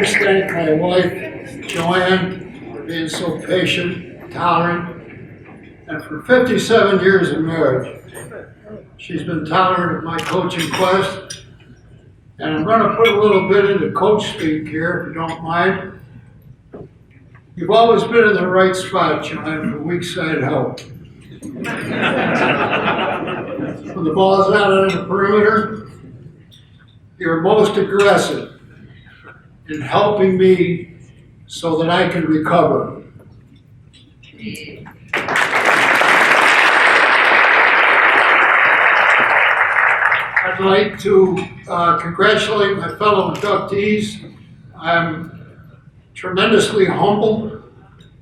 always thank my wife, Joanne, for being so patient, tolerant, and for 57 years of marriage. She's been tolerant of my coaching quest, and I'm going to put a little bit into coach speak here, if you don't mind. You've always been in the right spot, Joanne, for weak side help. When the ball's out on the perimeter, you're most aggressive in helping me so that I can recover. I'd like to congratulate my fellow inductees. I'm tremendously humbled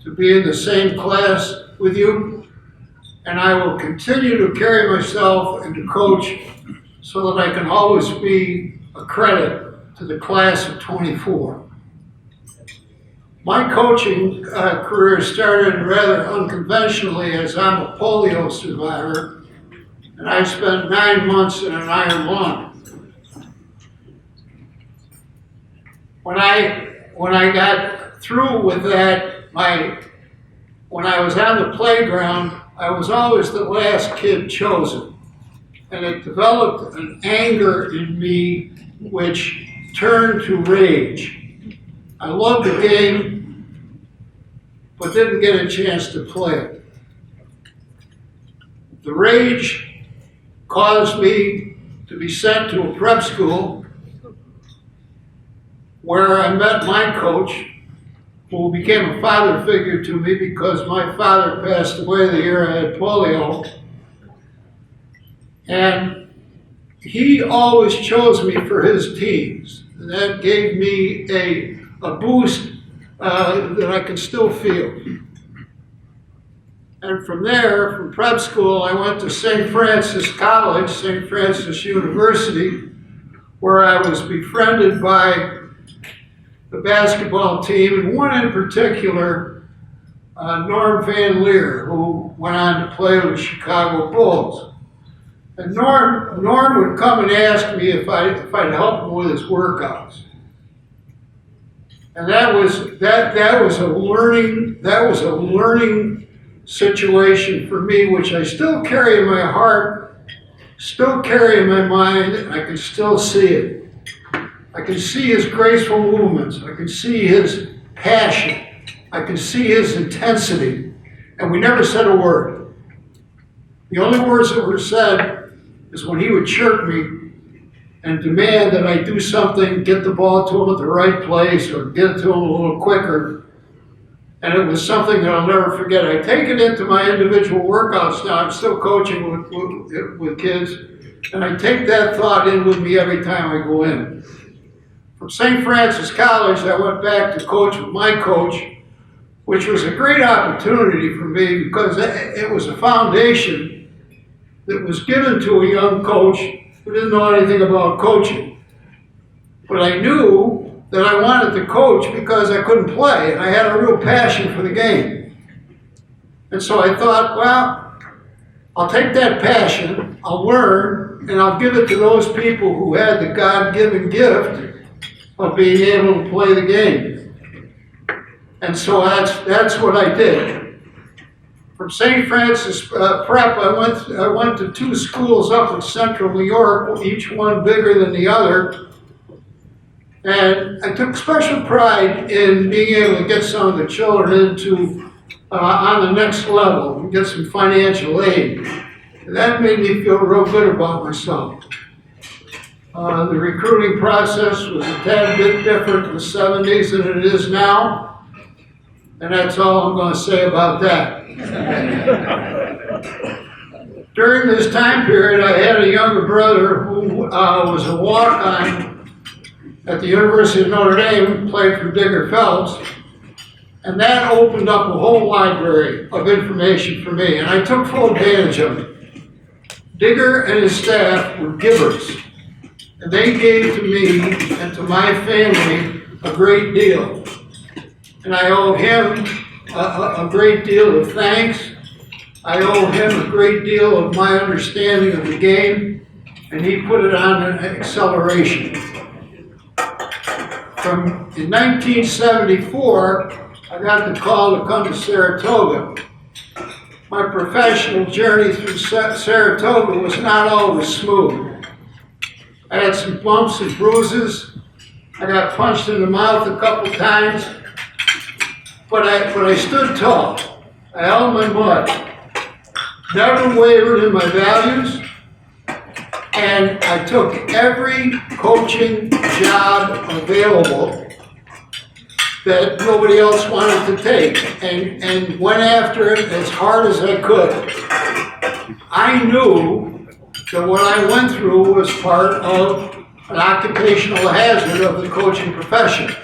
to be in the same class with you, and I will continue to carry myself and to coach so that I can always be a credit to the class of 24. My coaching career started rather unconventionally, as I'm a polio survivor, and I spent 9 months in an iron lung. When I got through with that, when I was on the playground, I was always the last kid chosen. And it developed an anger in me which turned to rage. I loved the game, but didn't get a chance to play it. The rage caused me to be sent to a prep school where I met my coach, who became a father figure to me because my father passed away the year I had polio. And he always chose me for his teams. And that gave me a boost that I can still feel. And from there, from prep school, I went to St. Francis College, St. Francis University, where I was befriended by the basketball team, and one in particular, Norm Van Leer, who went on to play with the Chicago Bulls. And Norm would come and ask me if I'd help him with his workouts. And that was a learning situation for me, which I still carry in my heart, still carry in my mind, and I can still see it. I can see his graceful movements. I can see his passion. I can see his intensity. And we never said a word. The only words that were said is when he would chirp me and demand that I do something, get the ball to him at the right place or get it to him a little quicker. And it was something that I'll never forget. I take it into my individual workouts now. I'm still coaching with kids. And I take that thought in with me every time I go in. From St. Francis College, I went back to coach with my coach, which was a great opportunity for me because it was a foundation that was given to a young coach who didn't know anything about coaching. But I knew that I wanted to coach because I couldn't play, and I had a real passion for the game. And so I thought, well, I'll take that passion, I'll learn, and I'll give it to those people who had the God-given gift of being able to play the game. And so that's what I did. From St. Francis Prep, I went to 2 schools up in central New York, each one bigger than the other. And I took special pride in being able to get some of the children into on the next level and get some financial aid. And that made me feel real good about myself. The recruiting process was a tad bit different in the 70s than it is now, and that's all I'm going to say about that. During this time period, I had a younger brother who was a walk-on at the University of Notre Dame, played for Digger Phelps, and that opened up a whole library of information for me, and I took full advantage of it. Digger and his staff were givers. And they gave to me and to my family a great deal. And I owe him a great deal of thanks. I owe him a great deal of my understanding of the game, and he put it on an acceleration. In 1974, I got the call to come to Saratoga. My professional journey through Saratoga was not always smooth. I had some bumps and bruises. I got punched in the mouth a couple times, but I stood tall. I held my mud, never wavered in my values, and I took every coaching job available that nobody else wanted to take, and went after it as hard as I could. I knew that what I went through was part of an occupational hazard of the coaching profession.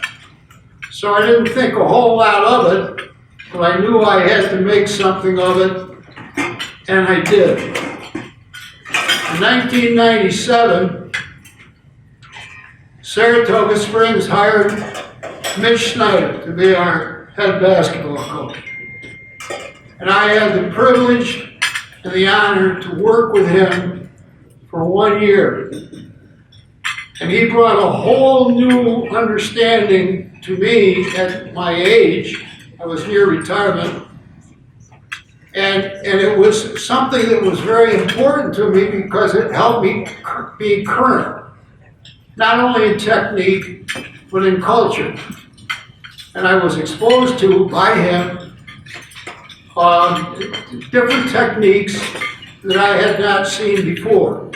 So I didn't think a whole lot of it, but I knew I had to make something of it, and I did. In 1997, Saratoga Springs hired Mitch Snyder to be our head basketball coach. And I had the privilege and the honor to work with him for 1 year. And he brought a whole new understanding to me at my age. I was near retirement. And it was something that was very important to me because it helped me be current, not only in technique, but in culture. And I was exposed to, by him, different techniques that I had not seen before.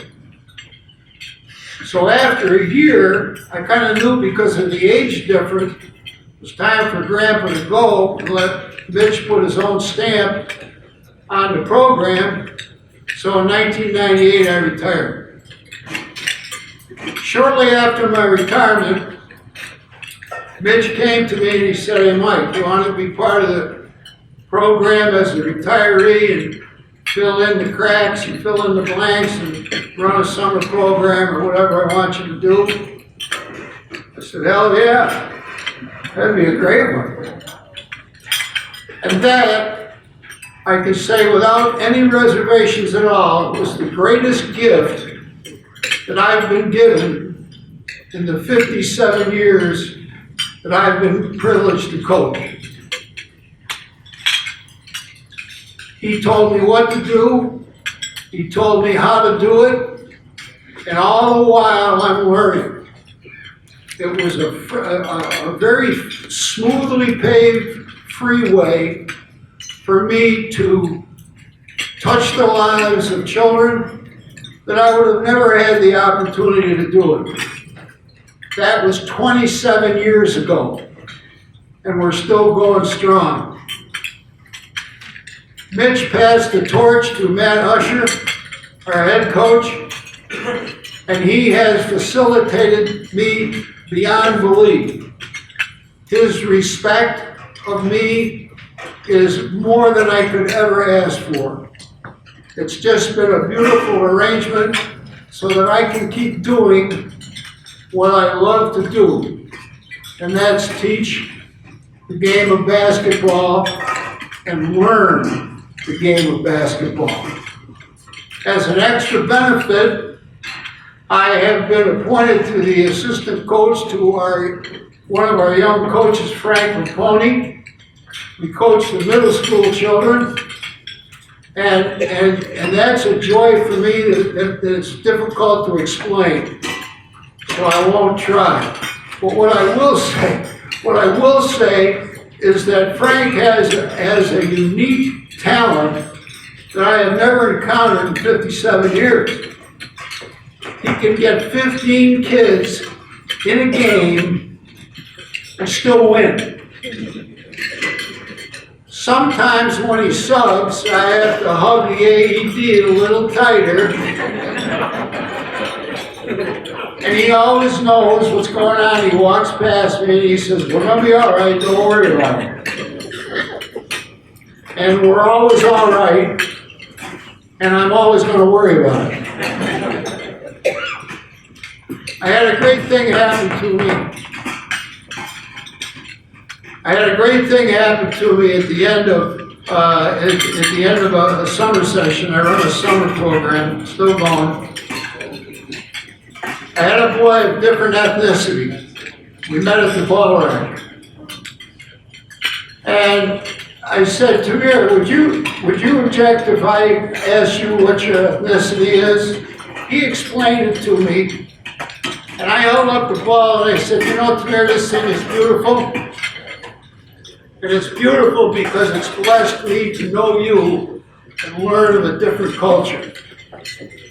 So after a year, I kind of knew, because of the age difference, it was time for Grandpa to go and let Mitch put his own stamp on the program. So in 1998, I retired. Shortly after my retirement, Mitch came to me and he said, "Hey Mike, you want to be part of the program as a retiree and fill in the cracks and fill in the blanks and run a summer program or whatever I want you to do?" I said, "Hell yeah, that'd be a great one." And that, I can say without any reservations at all, was the greatest gift that I've been given in the 57 years that I've been privileged to coach. He told me what to do, he told me how to do it, and all the while I'm learning. It was a very smoothly paved freeway for me to touch the lives of children that I would have never had the opportunity to do it. That was 27 years ago, and we're still going strong. Mitch passed the torch to Matt Usher, our head coach, and he has facilitated me beyond belief. His respect of me is more than I could ever ask for. It's just been a beautiful arrangement so that I can keep doing what I love to do, and that's teach the game of basketball and learn the game of basketball. As an extra benefit, I have been appointed to the assistant coach to one of our young coaches, Frank Raponi. We coach the middle school children, and that's a joy for me that it's difficult to explain. So I won't try. But what I will say is that Frank has a unique talent that I have never encountered in 57 years. He can get 15 kids in a game and still win. Sometimes when he subs, I have to hug the AED a little tighter. And he always knows what's going on. He walks past me and he says, "We're going to be all right, don't worry about it." And we're always all right, and I'm always going to worry about it. I had a great thing happen to me. At the end of a summer session. I run a summer program, still going. I had a boy of different ethnicity. We met at the ball rack. And I said, Tamir, would you object if I asked you what your ethnicity is? He explained it to me. And I held up the ball and I said, you know, Tamir, this thing is beautiful. And it's beautiful because it's blessed me to know you and learn of a different culture.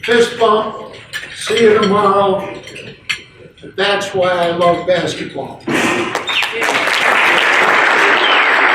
Fist bump, see you tomorrow. That's why I love basketball.